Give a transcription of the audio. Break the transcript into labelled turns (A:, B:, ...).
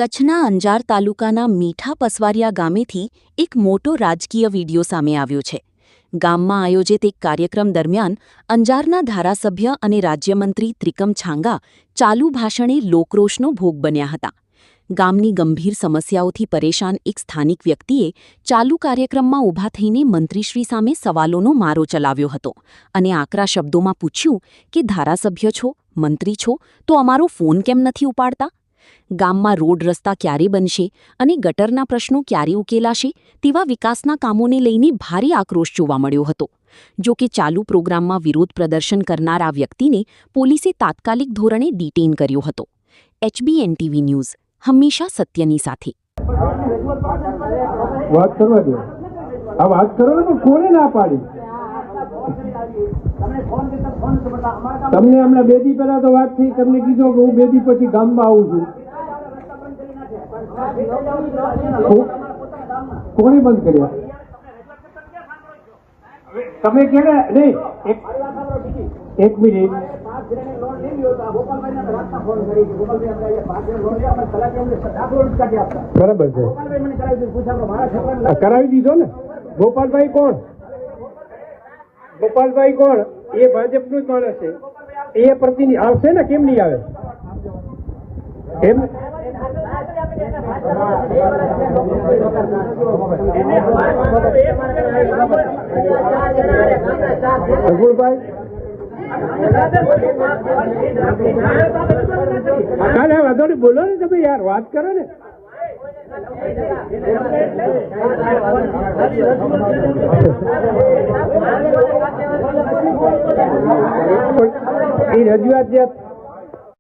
A: કચ્છના અંજાર તાલુકાના મીઠા પસવારિયા ગામેથી એક મોટો રાજકીય વિડિયો સામે આવ્યો છે। ગામમાં આયોજિત એક કાર્યક્રમ દરમિયાન અંજારના ધારાસભ્ય અને રાજ્યમંત્રી ત્રિકમ છાંગા ચાલુ ભાષણે લોકરોષનો ભોગ બન્યા હતા। ગામની ગંભીર સમસ્યાઓથી પરેશાન એક સ્થાનિક વ્યક્તિએ ચાલુ કાર્યક્રમમાં ઊભા થઈને મંત્રીશ્રી સામે સવાલોનો મારો ચલાવ્યો હતો અને આકરા શબ્દોમાં પૂછ્યું કે ધારાસભ્ય છો, મંત્રી છો, તો અમારો ફોન કેમ નથી ઉપાડતા? ગામમાં રોડ રસ્તા ક્યારે બનશે અને ગટરના પ્રશ્નો ક્યારે ઉકેલાશે તેવા વિકાસના કામોને લઈને ભારે આક્રોશ જોવા મળ્યો હતો। જો કે ચાલુ પ્રોગ્રામમાં વિરોધ પ્રદર્શન કરનાર આ વ્યક્તિને પોલીસે તાત્કાલિક ધોરણે ડિટેઇન કર્યો હતો। HBNTV ન્યૂઝ હંમેશા સત્યની સાથે।
B: વાત કરવા દો, આ વાત કરો ને, કોને ના પાડી? તમને હમણાં બે દી પહેલા તો વાત થઈ, તમને કીધું કે હું બે દી પછી ગામમાં આવું છું। કોણે બંધ કર્યા? તમે કે નહીં, એક મિનિટ, બરાબર છે, કરાવી દીધો ને। ગોપાલભાઈ કોણ? ગોપાલભાઈ કોણ? એ ભાજપનું જ માણસ છે, એ પ્રતિનિધિ આવશે ને, કેમ નહીં આવે? એમ રઘુભાઈ કાલે વાંધો નહીં, બોલો ને તમે યાર, વાત કરો ને। એ રજૂઆત